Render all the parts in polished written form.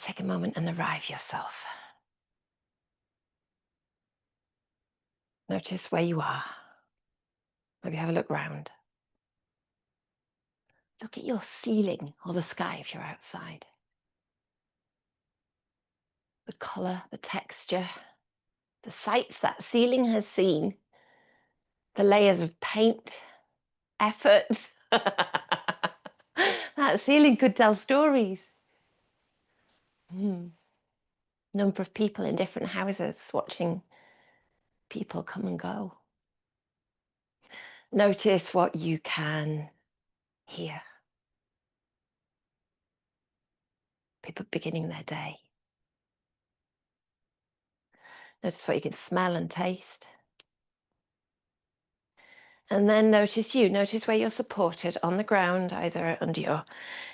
Take a moment and arrive yourself. Notice where you are. Maybe have a look round. Look at your ceiling or the sky if you're outside. The colour, the texture, the sights that ceiling has seen, the layers of paint, effort. That ceiling could tell stories. Number of people in different houses watching people come and go. Notice what you can hear. People beginning their day. Notice what you can smell and taste. And then notice you. Notice where you're supported on the ground, either under your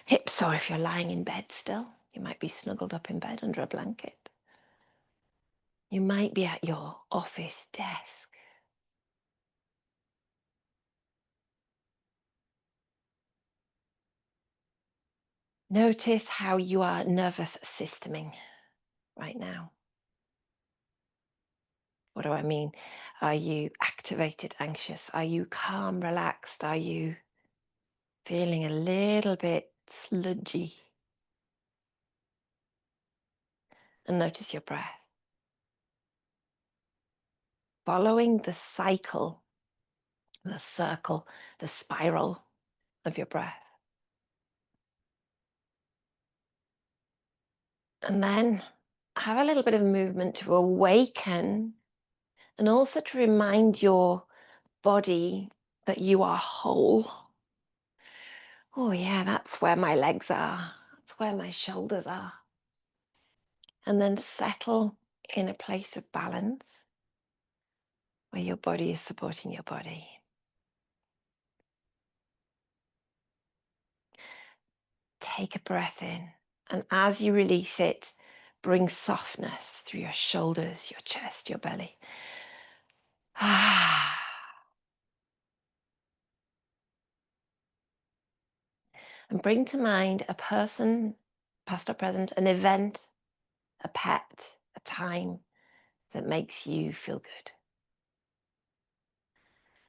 hips or if you're lying in bed still. You might be snuggled up in bed under a blanket. You might be at your office desk. Notice how you are nervous systeming right now. What do I mean? Are you activated, anxious? Are you calm, relaxed? Are you feeling a little bit sludgy? And notice your breath. Following the cycle, the circle, the spiral of your breath. And then have a little bit of movement to awaken and also to remind your body that you are whole. Oh yeah, that's where my legs are. That's where my shoulders are. And then settle in a place of balance where your body is supporting your body. Take a breath in, and as you release it, bring softness through your shoulders, your chest, your belly. And bring to mind a person, past or present, an event, a pet, a time that makes you feel good.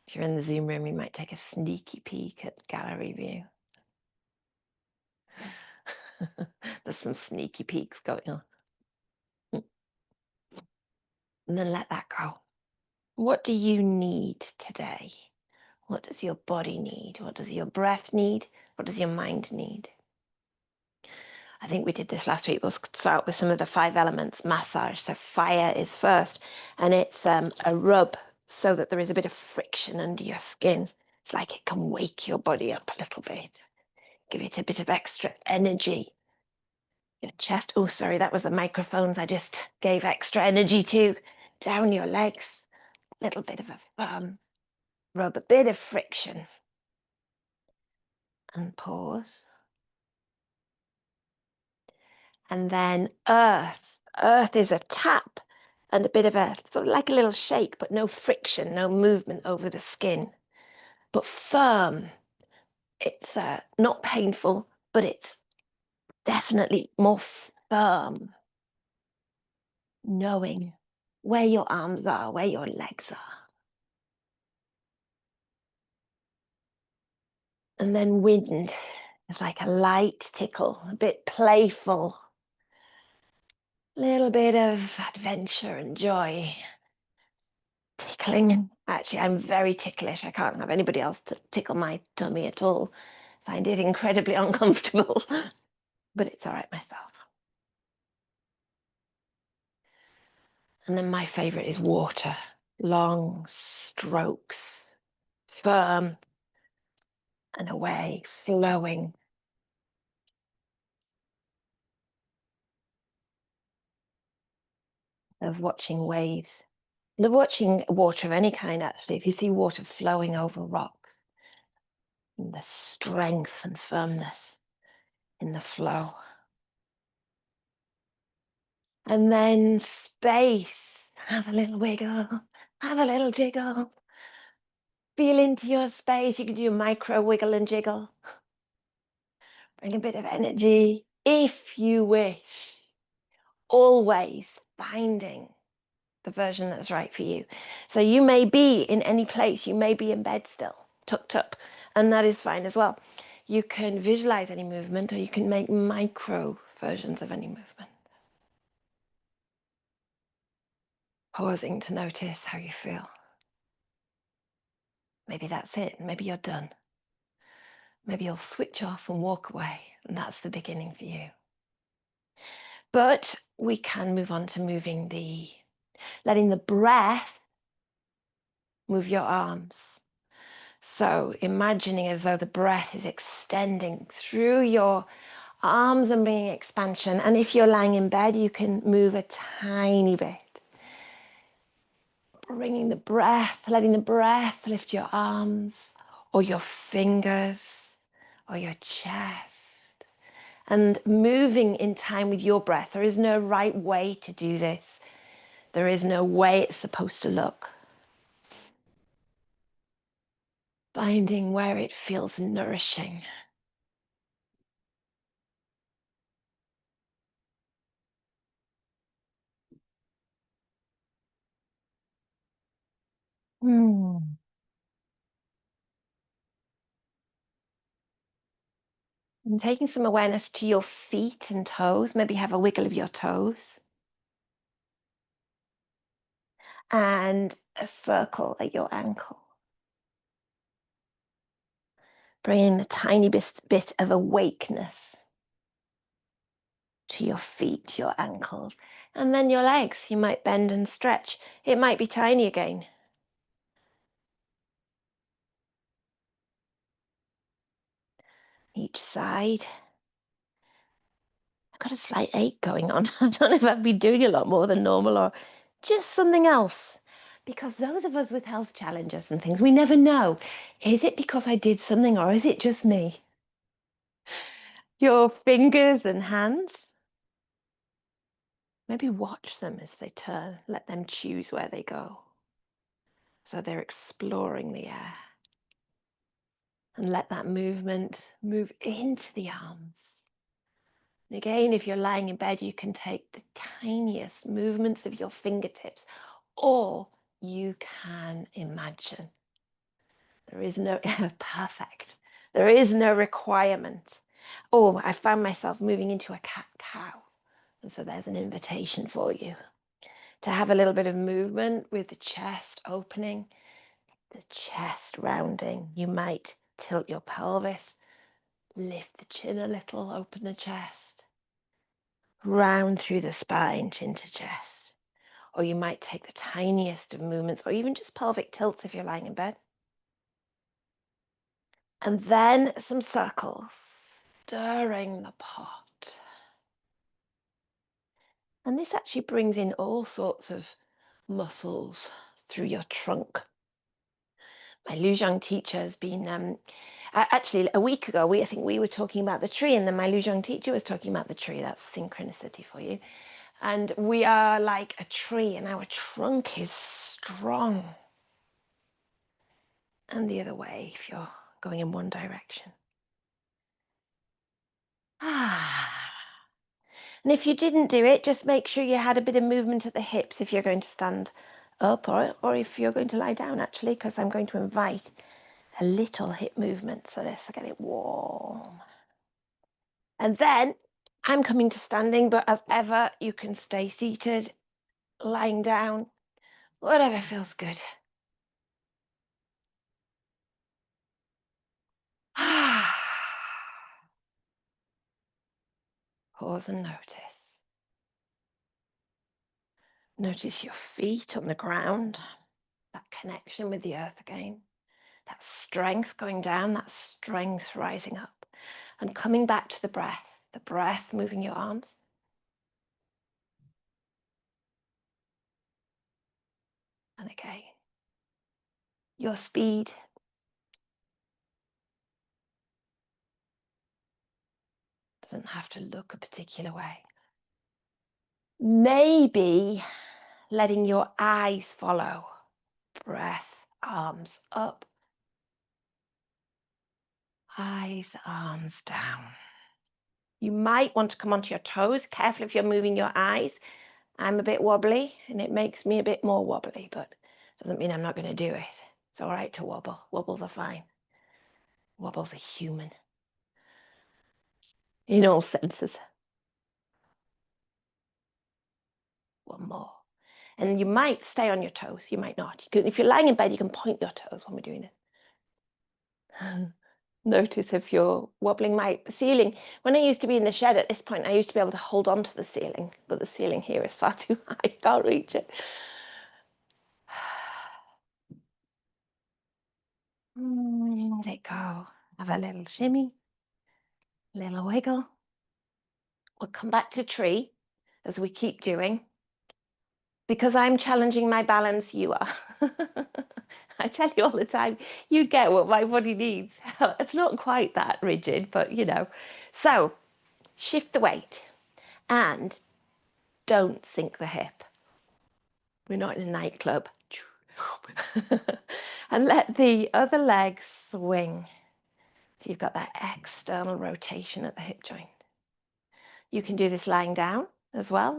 If you're in the Zoom room, you might take a sneaky peek at gallery view. There's some sneaky peeks going on. And then let that go. What do you need today? What does your body need? What does your breath need? What does your mind need? I think we did this last week. We'll start with some of the 5 elements massage. So fire is first, and it's a rub so that there is a bit of friction under your skin. It's like it can wake your body up a little bit, give it a bit of extra energy. Your chest, oh, sorry, that was the microphones I just gave extra energy to. Down your legs, a little bit of a rub, a bit of friction. And pause. And then earth. Earth is a tap and a bit of a, sort of like a little shake, but no friction, no movement over the skin. But firm. It's not painful, but it's definitely more firm. Knowing where your arms are, where your legs are. And then wind is like a light tickle, a bit playful. A little bit of adventure and joy. Tickling. Actually, I'm very ticklish. I can't have anybody else to tickle my tummy at all. I find it incredibly uncomfortable, but it's all right myself. And then my favorite is water. Long strokes, firm and away, flowing. Of watching waves. Love watching water of any kind, actually. If you see water flowing over rocks, and the strength and firmness in the flow. And then space. Have a little wiggle, have a little jiggle. Feel into your space. You can do a micro wiggle and jiggle. Bring a bit of energy if you wish, always finding the version that's right for you. So you may be in any place, you may be in bed still, tucked up, and that is fine as well. You can visualize any movement, or you can make micro versions of any movement. Pausing to notice how you feel. Maybe that's it. Maybe you're done. Maybe you'll switch off and walk away, and that's the beginning for you. But we can move on to letting the breath move your arms. So imagining as though the breath is extending through your arms and bringing expansion. And if you're lying in bed, you can move a tiny bit. Bringing the breath, letting the breath lift your arms or your fingers or your chest. And moving in time with your breath. There is no right way to do this. There is no way it's supposed to look. Finding where it feels nourishing. And taking some awareness to your feet and toes. Maybe have a wiggle of your toes. And a circle at your ankle. Bringing a tiny bit of awakeness to your feet, your ankles, and then your legs. You might bend and stretch. It might be tiny again. Each side. I've got a slight ache going on. I don't know if I've been doing a lot more than normal or just something else. Because those of us with health challenges and things, we never know. Is it because I did something or is it just me? Your fingers and hands. Maybe watch them as they turn. Let them choose where they go. So they're exploring the air. And let that movement move into the arms. And again, if you're lying in bed, you can take the tiniest movements of your fingertips, or you can imagine. There is no perfect. There is no requirement. Oh, I found myself moving into a cat-cow. And so there's an invitation for you to have a little bit of movement with the chest opening, the chest rounding. You might tilt your pelvis, lift the chin a little, open the chest, round through the spine, chin to chest. Or you might take the tiniest of movements, or even just pelvic tilts if you're lying in bed. And then some circles, stirring the pot. And this actually brings in all sorts of muscles through your trunk. My Luzhong teacher has been, actually a week ago, I think we were talking about the tree, and then my Luzhong teacher was talking about the tree. That's synchronicity for you. And we are like a tree, and our trunk is strong. And the other way, if you're going in one direction. And if you didn't do it, just make sure you had a bit of movement at the hips if you're going to stand up, or if you're going to lie down, actually, because I'm going to invite a little hip movement. So let's get it warm. And then I'm coming to standing, but as ever, you can stay seated, lying down, whatever feels good. Pause and notice. Notice your feet on the ground, that connection with the earth again, that strength going down, that strength rising up, and coming back to the breath moving your arms. And again, your speed. Doesn't have to look a particular way. Maybe letting your eyes follow. Breath, arms up. Eyes, arms down. You might want to come onto your toes. Careful if you're moving your eyes. I'm a bit wobbly and it makes me a bit more wobbly, but doesn't mean I'm not going to do it. It's all right to wobble. Wobbles are fine. Wobbles are human in all senses. One more. And you might stay on your toes. You might not. You can, if you're lying in bed, you can point your toes when we're doing it. Notice if you're wobbling. My ceiling, when I used to be in the shed at this point, I used to be able to hold on to the ceiling, but the ceiling here is far too high. I can't reach it. Let it go. Have a little shimmy, little wiggle. We'll come back to tree as we keep doing. Because I'm challenging my balance, you are. I tell you all the time, you get what my body needs. It's not quite that rigid, but you know. So shift the weight and don't sink the hip. We're not in a nightclub. And let the other leg swing. So you've got that external rotation at the hip joint. You can do this lying down as well.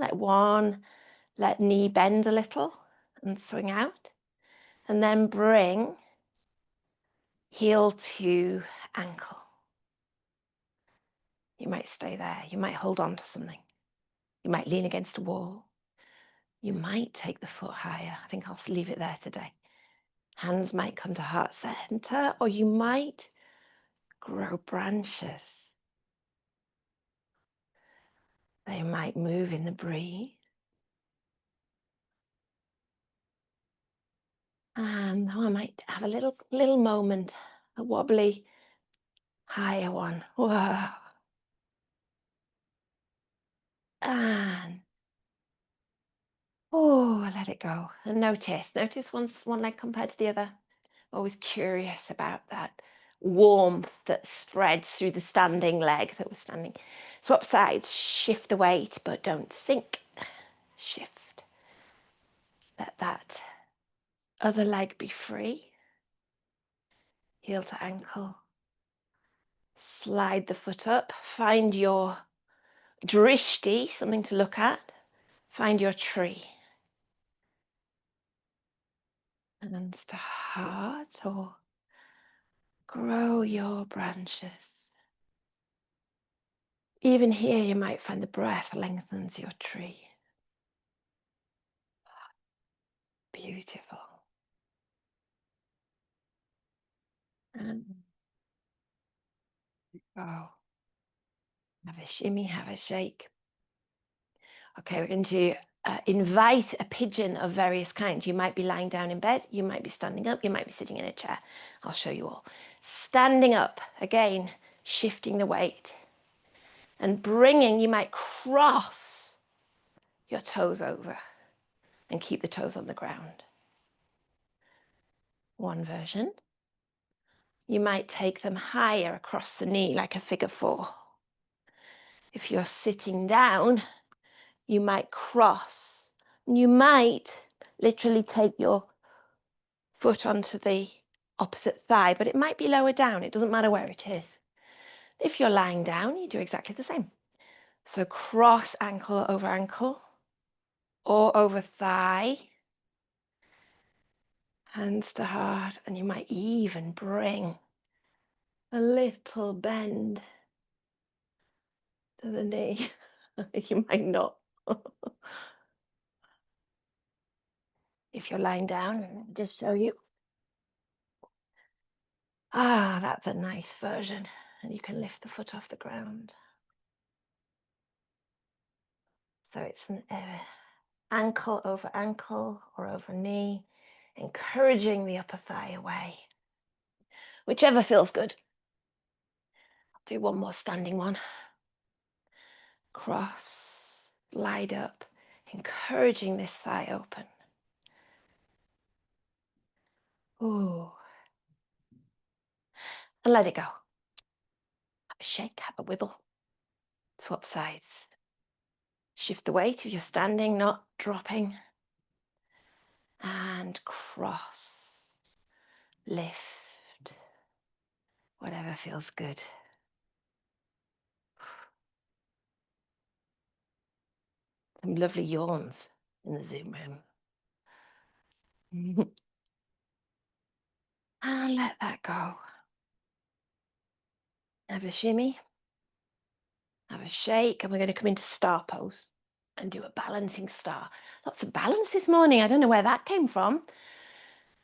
Let knee bend a little and swing out. And then bring heel to ankle. You might stay there. You might hold on to something. You might lean against a wall. You might take the foot higher. I think I'll leave it there today. Hands might come to heart center, or you might grow branches. They might move in the breeze. And I might have a little moment, a wobbly, higher one. Whoa. And oh, let it go. And notice one leg compared to the other. Always curious about that warmth that spreads through the standing leg that was standing. Swap sides, shift the weight, but don't sink. Shift. Let that other leg be free. Heel to ankle. Slide the foot up. Find your drishti, something to look at. Find your tree. Hands to heart or grow your branches. Even here, you might find the breath lengthens your tree. Beautiful. And go. Have a shimmy, have a shake. Okay, we're going to invite a pigeon of various kinds. You might be lying down in bed, you might be standing up, you might be sitting in a chair. I'll show you all. Standing up, again, shifting the weight. And bringing, you might cross your toes over and keep the toes on the ground. One version. You might take them higher across the knee like a figure four. If you're sitting down, you might cross. You might literally take your foot onto the opposite thigh, but it might be lower down. It doesn't matter where it is. If you're lying down, you do exactly the same. So cross ankle or over thigh, hands to heart, and you might even bring a little bend to the knee. You might not. If you're lying down, let me just show you. Ah, that's a nice version. And you can lift the foot off the ground. So it's an ankle or over knee, encouraging the upper thigh away. Whichever feels good. I'll do one more standing one. Cross, slide up, encouraging this thigh open. Ooh. And let it go. Have a shake, have a wibble. Swap sides. Shift the weight if you're standing, not dropping. And cross, lift, whatever feels good. Some lovely yawns in the Zoom room. And let that go. Have a shimmy, have a shake, and we're going to come into star pose and do a balancing star. Lots of balance this morning. I don't know where that came from.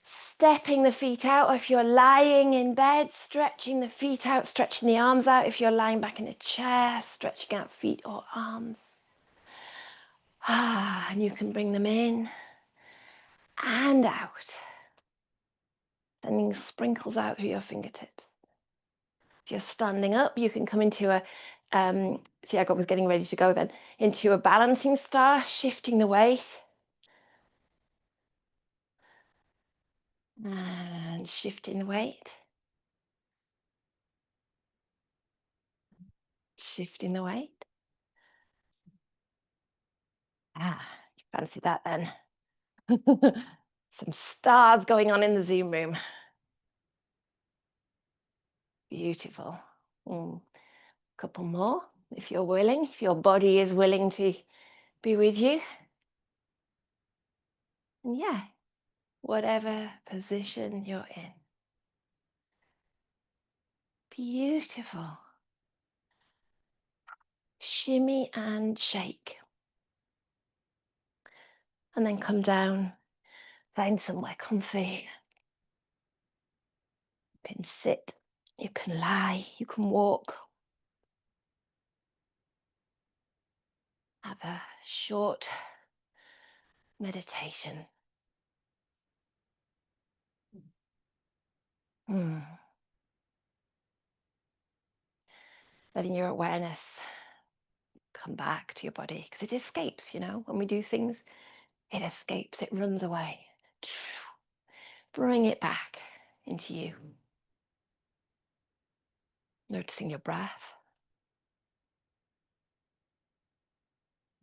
Stepping the feet out, or if you're lying in bed, stretching the feet out, stretching the arms out. If you're lying back in a chair, stretching out feet or arms. And you can bring them in and out. Sending sprinkles out through your fingertips. If you're standing up, you can come into a, see, I was getting ready to go then, into a balancing star, shifting the weight. And shifting the weight. Shifting the weight. You fancy that then? Some stars going on in the Zoom room. Beautiful. Couple more, if you're willing, if your body is willing to be with you. And yeah, whatever position you're in. Beautiful. Shimmy and shake. And then come down, find somewhere comfy. You can sit, you can lie, you can walk. Have a short meditation. Letting your awareness come back to your body, because it escapes, when we do things, it escapes, it runs away. Bring it back into you. Noticing your breath.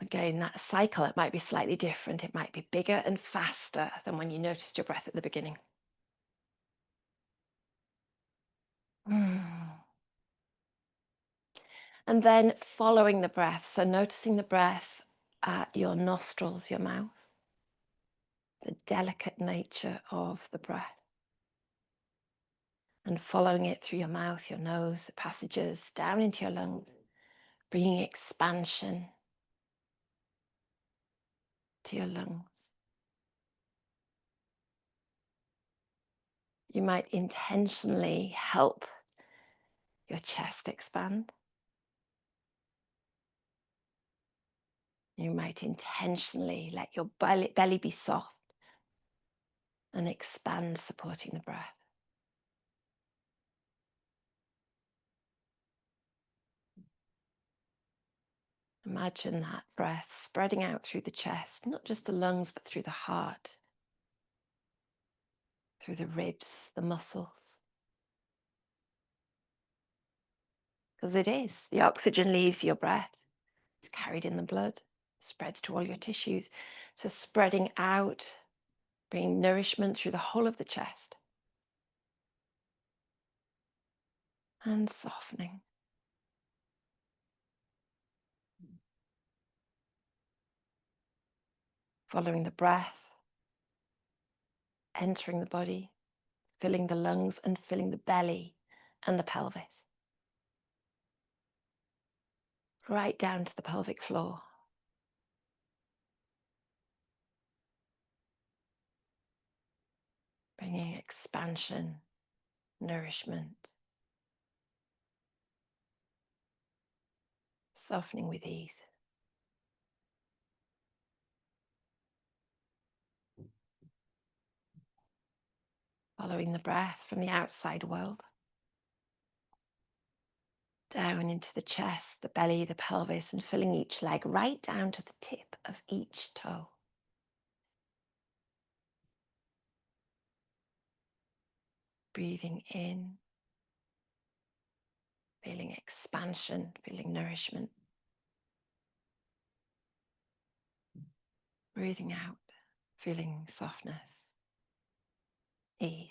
Again, that cycle, it might be slightly different. It might be bigger and faster than when you noticed your breath at the beginning. And then following the breath. So noticing the breath at your nostrils, your mouth. The delicate nature of the breath. And following it through your mouth, your nose, the passages down into your lungs, bringing expansion to your lungs. You might intentionally help your chest expand. You might intentionally let your belly be soft and expand, supporting the breath. Imagine that breath spreading out through the chest, not just the lungs, but through the heart, through the ribs, the muscles. Because it is. The oxygen leaves your breath. It's carried in the blood, spreads to all your tissues. So spreading out, bringing nourishment through the whole of the chest. And softening. Following the breath, entering the body, filling the lungs and filling the belly and the pelvis. Right down to the pelvic floor. Bringing expansion, nourishment. Softening with ease. Following the breath from the outside world. Down into the chest, the belly, the pelvis, and filling each leg right down to the tip of each toe. Breathing in, feeling expansion, feeling nourishment. Breathing out, feeling softness, ease.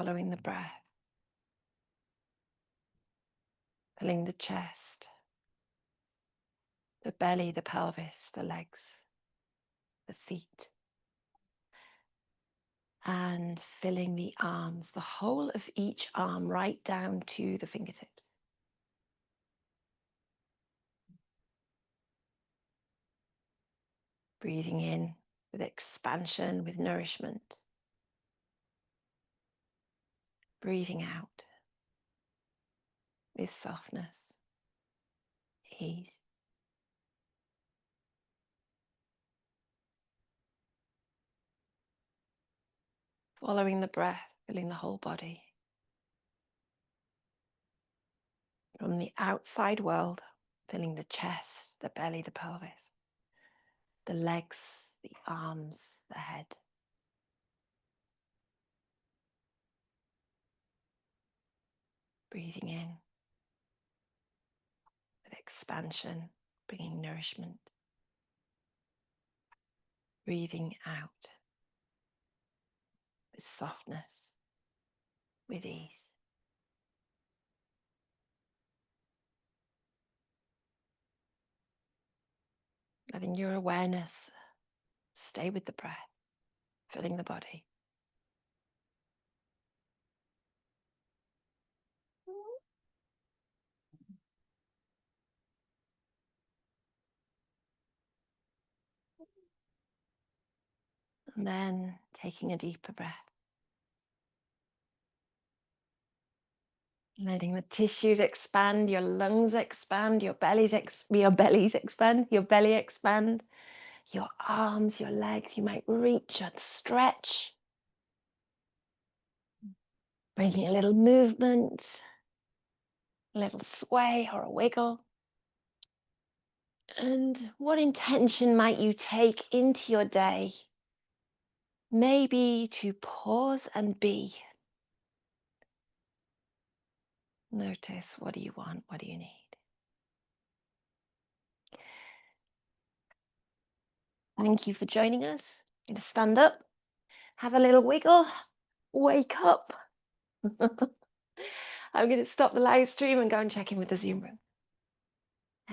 following the breath, filling the chest, the belly, the pelvis, the legs, the feet, and filling the arms, the whole of each arm right down to the fingertips. Breathing in with expansion, with nourishment. Breathing out with softness, ease. Following the breath, filling the whole body. From the outside world, filling the chest, the belly, the pelvis, the legs, the arms, the head. Breathing in with expansion, bringing nourishment. Breathing out with softness, with ease. Letting your awareness stay with the breath, filling the body. And then taking a deeper breath. Letting the tissues expand, your lungs expand, your belly expand, your belly expand, your arms, your legs, you might reach and stretch. Bringing a little movement, a little sway or a wiggle. And what intention might you take into your day? Maybe to pause and be. Notice, what do you want? What do you need? Thank you for joining us. I'm going to stand up, have a little wiggle, wake up. I'm going to stop the live stream and go and check in with the Zoom room.